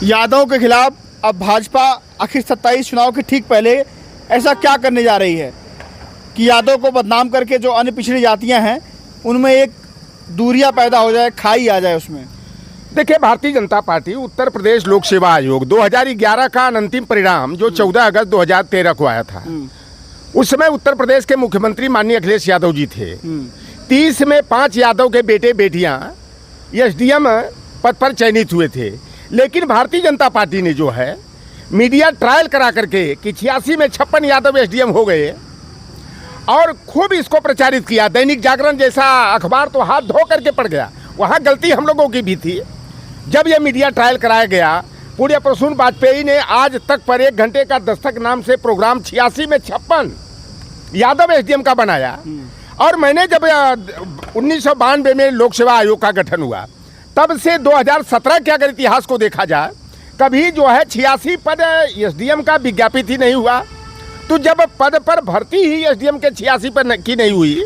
यादव के खिलाफ अब भाजपा आखिर 27 चुनाव के ठीक पहले ऐसा क्या करने जा रही है कि यादव को बदनाम करके जो अन्य पिछड़ी जातियां हैं उनमें एक दूरियां पैदा हो जाए, खाई आ जाए उसमें। देखिए, भारतीय जनता पार्टी उत्तर प्रदेश लोक सेवा आयोग 2011 का अंतिम परिणाम जो 14 अगस्त 2013 को आया था, उस समय उत्तर प्रदेश के मुख्यमंत्री माननीय अखिलेश यादव जी थे। 30 में 5 यादव के बेटे बेटियां एसडीएम पद पर चयनित हुए थे। लेकिन भारतीय जनता पार्टी ने जो है मीडिया ट्रायल करा करके कि 86 में 56 यादव एसडीएम हो गए और खूब इसको प्रचारित किया। दैनिक जागरण जैसा अखबार तो हाथ धो करके पड़ गया। वहाँ गलती हम लोगों की भी थी। जब यह मीडिया ट्रायल कराया गया, पूरे प्रसून वाजपेयी ने आज तक पर 1 घंटे का दस्तक नाम से प्रोग्राम 86 में 56 यादव एसडीएम का बनाया। और मैंने जब 1992 में लोक सेवा आयोग का गठन हुआ, तब से 2017 के अगर इतिहास को देखा जाए, कभी जो है 86 पद एसडीएम का विज्ञापित ही नहीं हुआ। तो जब पद पर भर्ती ही एसडीएम के 86 पर की नहीं हुई,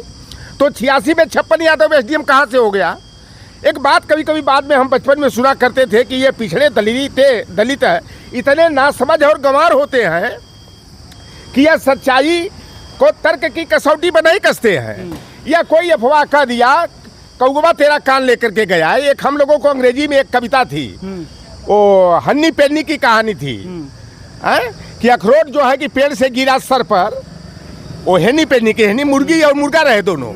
तो 86 में 56 यादव एसडीएम कहाँ से हो गया। एक बात कभी कभी बाद में हम बचपन में सुना करते थे कि ये पिछड़े दलित इतने नासमझ और गंवार होते हैं कि यह सच्चाई को तर्क की कसौटी पर नहीं कसते हैं। या कोई अफवाह कह दिया, कौवा तेरा कान लेकर के गया। एक हम लोगों को अंग्रेजी में एक कविता थी, वो हन्नी पेन्नी की कहानी थी कि अखरोट जो है कि पेड़ से गिरा सर पर, वो हेनी पेन्नी की, हेनी मुर्गी और मुर्गा रहे दोनों।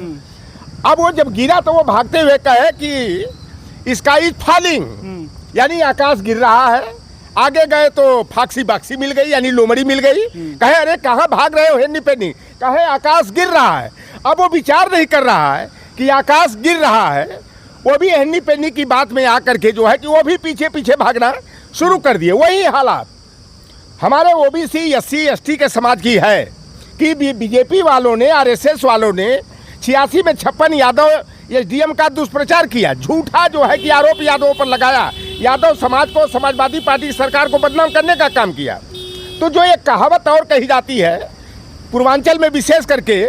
अब वो जब गिरा तो वो भागते हुए कहे कि स्काई इज फॉलिंग, यानी आकाश गिर रहा है। आगे गए तो फाक्सी बाक्सी मिल गई, यानी लोमड़ी मिल गई। कहे अरे कहाँ भाग रहे हो हेनी पेन्नी, कहे आकाश गिर रहा है। अब वो विचार नहीं कर रहा है कि आकाश गिर रहा है, वो भी हेनी पेन्नी की बात में आकर के जो है कि वो भी पीछे पीछे भागना शुरू कर दिए। वही हालात हमारे ओबीसी एससी एसटी के समाज की है कि बीजेपी वालों ने, आरएसएस वालों ने 86 में 56 यादव एसडीएम का दुष्प्रचार किया। झूठा जो है कि आरोप यादवों पर लगाया, यादव समाज को, समाजवादी पार्टी सरकार को बदनाम करने का काम किया। तो जो एक कहावत और कही जाती है पूर्वांचल में विशेष करके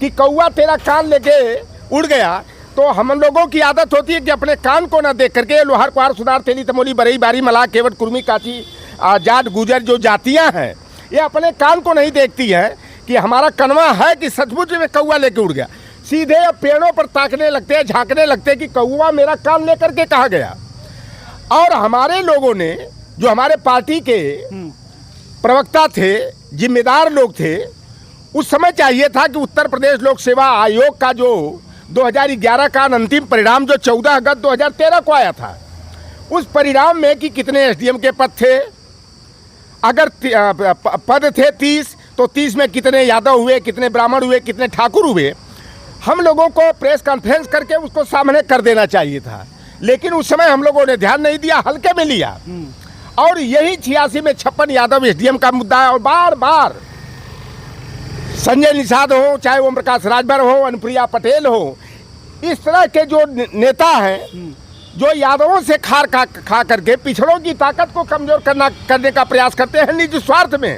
कि कौवा तेरा कान लेके उड़ गया, तो हम लोगों की आदत होती है कि अपने कान को न देख करके लोहार कुहार सुनार तेली तमोली बरई बारी मलाह केवट कुर्मी काची जाट गुजर जो जातियां हैं, ये अपने कान को नहीं देखती है कि हमारा कनवा है कि सचमुच में कौवा लेके उड़ गया। सीधे पेड़ों पर ताकने लगते हैं, झांकने लगते हैं कि कौवा मेरा कान लेकर के कहाँ गया। और हमारे लोगों ने, जो हमारे पार्टी के प्रवक्ता थे, जिम्मेदार लोग थे, उस समय चाहिए था कि उत्तर प्रदेश लोक सेवा आयोग का जो 2011 का अंतिम परिणाम जो 14 अगस्त 2013 को आया था, उस परिणाम में कि कितने एसडीएम के पद थे, अगर पद थे 30, तो 30 में कितने यादव हुए, कितने ब्राह्मण हुए, कितने ठाकुर हुए, हम लोगों को प्रेस कॉन्फ्रेंस करके उसको सामने कर देना चाहिए था। लेकिन उस समय हम लोगों ने ध्यान नहीं दिया, हल्के में लिया। और यही 86 में 56 यादव एसडीएम का मुद्दा है। और बार बार संजय निषाद हो, चाहे ओम प्रकाश राजभर हो, अनुप्रिया पटेल हो, इस तरह के जो नेता हैं जो यादवों से खार खा करके पिछड़ों की ताकत को कमजोर करने का प्रयास करते हैं निजी स्वार्थ में।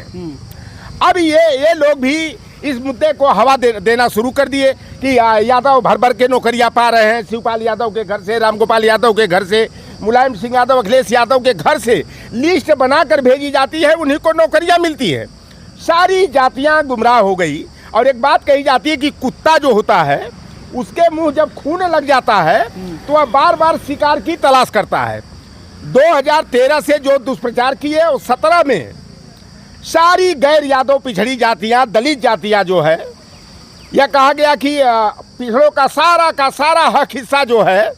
अब ये लोग भी इस मुद्दे को हवा देना शुरू कर दिए कि यादव भर भर के नौकरियां पा रहे हैं। शिवपाल यादव के घर से, रामगोपाल यादव के घर से, मुलायम सिंह यादव, अखिलेश यादव के घर से लिस्ट बनाकर भेजी जाती है, उन्हीं को नौकरियां मिलती है। सारी जातियां गुमराह हो गई। और एक बात कही जाती है कि कुत्ता जो होता है उसके मुंह जब खून लग जाता है तो वह बार बार शिकार की तलाश करता है। 2013 से जो दुष्प्रचार किए और 17 में सारी गैर यादव पिछड़ी जातियां, दलित जातियां जो है, यह कहा गया कि पिछड़ों का सारा हक हिस्सा जो है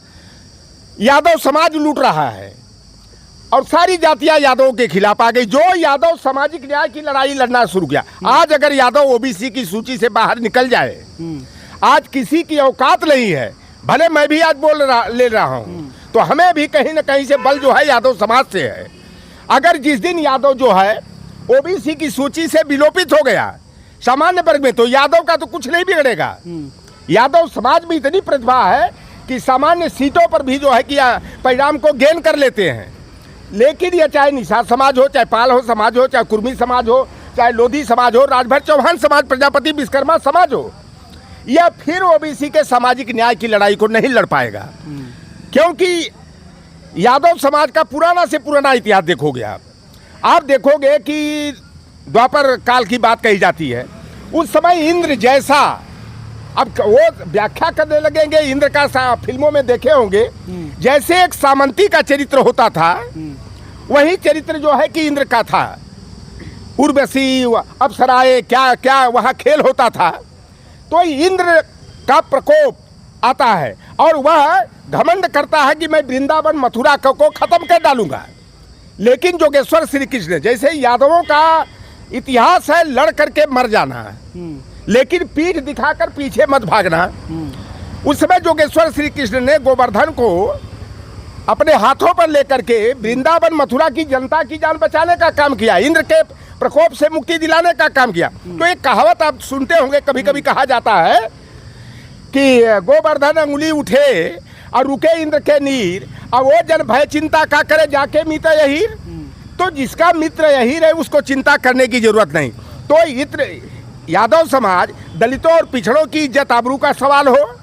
यादव समाज लूट रहा है। और सारी जातियां यादवों के खिलाफ आ गई। जो यादव सामाजिक न्याय की लड़ाई लड़ना शुरू किया, आज अगर यादव ओबीसी की सूची से बाहर निकल जाए, आज किसी की औकात नहीं है। भले मैं भी आज ले रहा हूं, तो हमें भी कहीं ना कहीं से बल जो है यादव समाज से है। अगर जिस दिन यादव जो है ओबीसी की सूची से विलोपित हो गया सामान्य वर्ग में, तो यादव का तो कुछ नहीं बिगड़ेगा। यादव समाज में इतनी प्रतिभा है कि सामान्य सीटों पर भी जो है कि परिणाम को गेन कर लेते हैं। लेकिन यह चाहे निषाद समाज हो, चाहे पाल हो समाज हो, चाहे कुर्मी समाज हो, चाहे लोधी समाज हो, राजभर चौहान समाज, प्रजापति विश्वकर्मा समाज हो, यह फिर ओबीसी के सामाजिक न्याय की लड़ाई को नहीं लड़ पाएगा। क्योंकि यादव समाज का पुराना से पुराना इतिहास देखोगे आप देखोगे कि द्वापर काल की बात कही जाती है, उस समय इंद्र जैसा, अब वो व्याख्या करने लगेंगे इंद्र का, फिल्मों में देखे होंगे, जैसे एक सामंती का चरित्र होता था वही चरित्र जो है कि इंद्र का था। उर्वशी, अप्सराएं, क्या क्या वहाँ खेल होता था। तो इंद्र का प्रकोप आता है और वह घमंड करता है कि मैं वृंदावन मथुरा को खत्म कर डालूंगा। लेकिन जोगेश्वर श्री कृष्ण, जैसे यादवों का इतिहास है लड़ करके मर जाना, लेकिन पीठ दिखाकर पीछे मत भागना। उस समय जोगेश्वर श्री कृष्ण ने गोवर्धन को अपने हाथों पर लेकर के वृंदावन मथुरा की जनता की जान बचाने का काम किया, इंद्र के प्रकोप से मुक्ति दिलाने का काम किया। तो एक कहावत आप सुनते होंगे, कभी कभी कहा जाता है कि गोवर्धन अंगुली उठे और रुके इंद्र के नीर, और वो जन भय चिंता का करे जाके मित्र यहीर। तो जिसका मित्र यहीर है उसको चिंता करने की जरूरत नहीं। तो यादव समाज, दलितों और पिछड़ों की इज्जत आबरू का सवाल हो,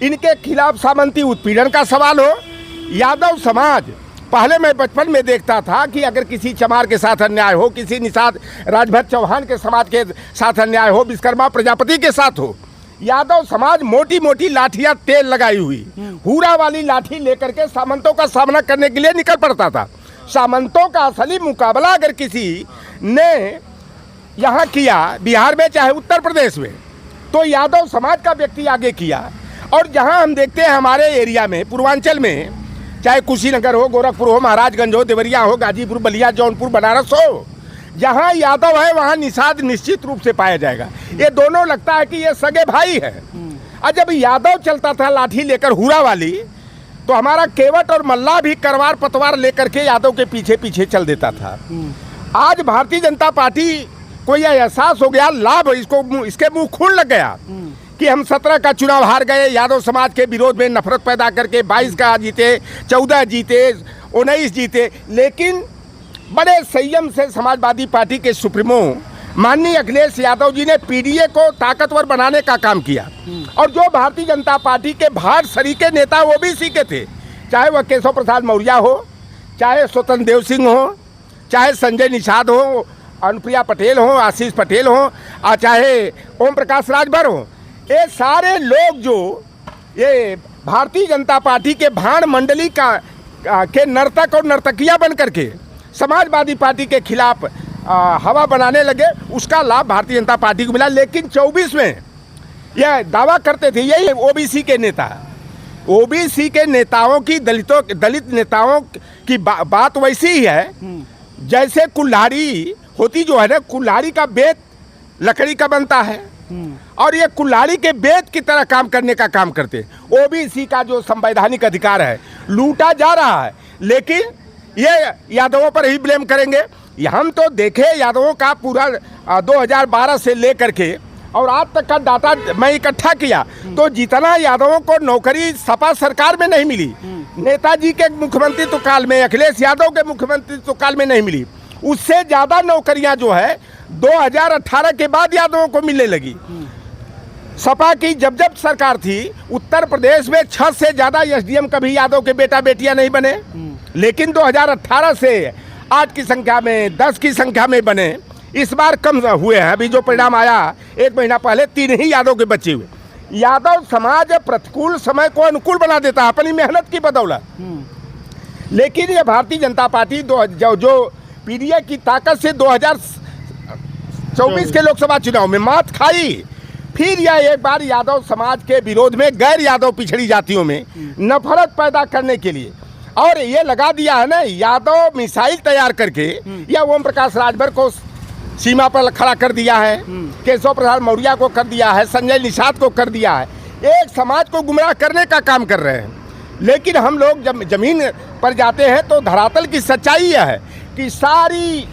इनके खिलाफ सामंती उत्पीड़न का सवाल हो। यादव समाज, पहले मैं बचपन में देखता था कि अगर किसी चमार के साथ अन्याय हो, किसी निषाद राजभर चौहान के समाज के साथ अन्याय हो, विश्वकर्मा प्रजापति के साथ हो, यादव समाज मोटी मोटी लाठियां तेल लगाई हुई हूरा वाली लाठी लेकर के सामंतों का सामना करने के लिए निकल पड़ता था। सामंतों का असली मुकाबला अगर किसी ने यहाँ किया, बिहार में चाहे उत्तर प्रदेश में, तो यादव समाज का व्यक्ति आगे किया। और जहाँ हम देखते हैं हमारे एरिया में, पूर्वांचल में, चाहे कुशीनगर हो, गोरखपुर हो, महाराजगंज हो, देवरिया हो, गाजीपुर, बलिया, जौनपुर, बनारस हो, जहाँ यादव है वहाँ निषाद निश्चित रूप से पाया जाएगा। ये दोनों लगता है कि ये सगे भाई हैं। और जब यादव चलता था लाठी लेकर हूरा वाली, तो हमारा केवट और मल्ला भी करवार पतवार लेकर के यादव के पीछे पीछे चल देता था। आज भारतीय जनता पार्टी को यह एहसास हो गया, लाभ इसके मुंह खुल लग गया कि हम 17 का चुनाव हार गए, यादव समाज के विरोध में नफरत पैदा करके 22 का जीते, 14 जीते, 19 जीते। लेकिन बड़े संयम से समाजवादी पार्टी के सुप्रीमो माननीय अखिलेश यादव जी ने पीडीए को ताकतवर बनाने का काम किया। और जो भारतीय जनता पार्टी के भाट सरीके नेता वो भी सीखे थे, चाहे वह केशव प्रसाद मौर्य हो, चाहे स्वतंत्र देव सिंह हो, चाहे संजय निषाद हो, अनुप्रिया पटेल हो, आशीष पटेल हो, और चाहे ओम प्रकाश राजभर हो, ये सारे लोग जो ये भारतीय जनता पार्टी के भाण मंडली के नर्तक और नर्तकियां बन करके समाजवादी पार्टी के खिलाफ हवा बनाने लगे, उसका लाभ भारतीय जनता पार्टी को मिला। लेकिन 24 में यह दावा करते थे, यही ओबीसी के नेता, ओबीसी के नेताओं की, दलित नेताओं की बात वैसी ही है जैसे कुल्हाड़ी होती जो है ना, कुल्हाड़ी का बेत लकड़ी का बनता है और ये कुल्हाड़ी के बेत की तरह काम करने का काम करते। ओबीसी का जो संवैधानिक अधिकार है लूटा जा रहा है, लेकिन ये यादवों पर ही ब्लेम करेंगे। हम तो देखे यादवों का पूरा 2012 से लेकर के और आज तक का डाटा मैं इकट्ठा किया, तो जितना यादवों को नौकरी सपा सरकार में नहीं मिली, नेताजी के मुख्यमंत्रित्व काल में, अखिलेश यादव के मुख्यमंत्रित्व काल में नहीं मिली, उससे ज़्यादा नौकरियां जो है 2018 के बाद यादवों को मिलने लगी। सपा की जब सरकार थी, उत्तर प्रदेश में 6 से ज़्यादा एसडीएम कभी यादव के बेटा बेटियां नहीं बने, लेकिन 2018 से आज की संख्या में 10 की संख्या में बने। इस बार कम हुए हैं। अभी जो परिणाम आया 1 महीना पहले, 3 ही यादव के बच्चे हुए। यादव समाज प्रतिकूल समय को अनुकूल बना देता है अपनी मेहनत की बदौलत। लेकिन ये भारतीय जनता पार्टी जो पीडीए की ताकत से 2024 के लोकसभा चुनाव में मात खाई, फिर यह एक बार यादव समाज के विरोध में, गैर यादव पिछड़ी जातियों में नफरत पैदा करने के लिए, और ये लगा दिया है ना, यादव मिसाइल तैयार करके या ओम प्रकाश राजभर को सीमा पर खड़ा कर दिया है, केशव प्रसाद मौर्य को कर दिया है, संजय निषाद को कर दिया है, एक समाज को गुमराह करने का काम कर रहे हैं। लेकिन हम लोग जब जमीन पर जाते हैं तो धरातल की सच्चाई यह है कि सारी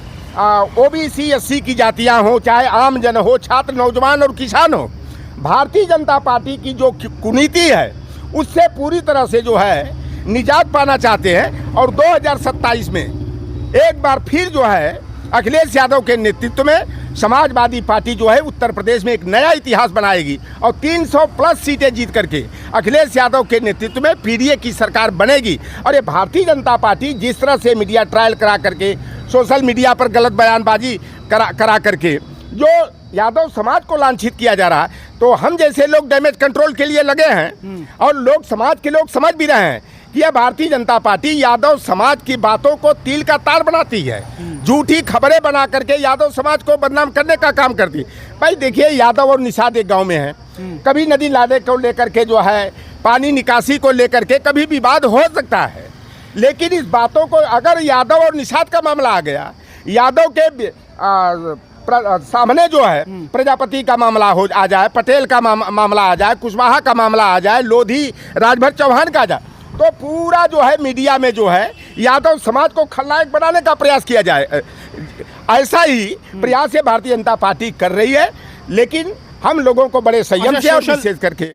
ओबीसी एससी की जातियां हो, चाहे आम जन हो, छात्र, नौजवान और किसान हो, भारतीय जनता पार्टी की जो कुनीति है उससे पूरी तरह से जो है निजात पाना चाहते हैं। और 2027 में एक बार फिर जो है अखिलेश यादव के नेतृत्व में समाजवादी पार्टी जो है उत्तर प्रदेश में एक नया इतिहास बनाएगी और 300 प्लस सीटें जीत करके अखिलेश यादव के नेतृत्व में पीडीए की सरकार बनेगी। और ये भारतीय जनता पार्टी जिस तरह से मीडिया ट्रायल करा करके, सोशल मीडिया पर गलत बयानबाजी करा करके जो यादव समाज को लांछित किया जा रहा है, तो हम जैसे लोग डैमेज कंट्रोल के लिए लगे हैं और लोग समाज के लोग समझ भी रहे हैं कि यह भारतीय जनता पार्टी यादव समाज की बातों को तिल का तार बनाती है, झूठी खबरें बना करके यादव समाज को बदनाम करने का काम करती है। भाई देखिए, यादव और निषाद एक गांव में है, कभी नदी नाले को लेकर के जो है पानी निकासी को लेकर के कभी विवाद हो सकता है, लेकिन इस बातों को अगर यादव और निषाद का मामला आ गया, यादव के सामने जो है प्रजापति का मामला आ जाए, पटेल का मामला आ जाए, कुशवाहा का मामला आ जाए, लोधी राजभर चौहान का आ जाए, तो पूरा जो है मीडिया में जो है यादव समाज को खलनायक बनाने का प्रयास किया जाए। ऐसा ही प्रयास ये भारतीय जनता पार्टी कर रही है, लेकिन हम लोगों को बड़े संयम से और विशेष करके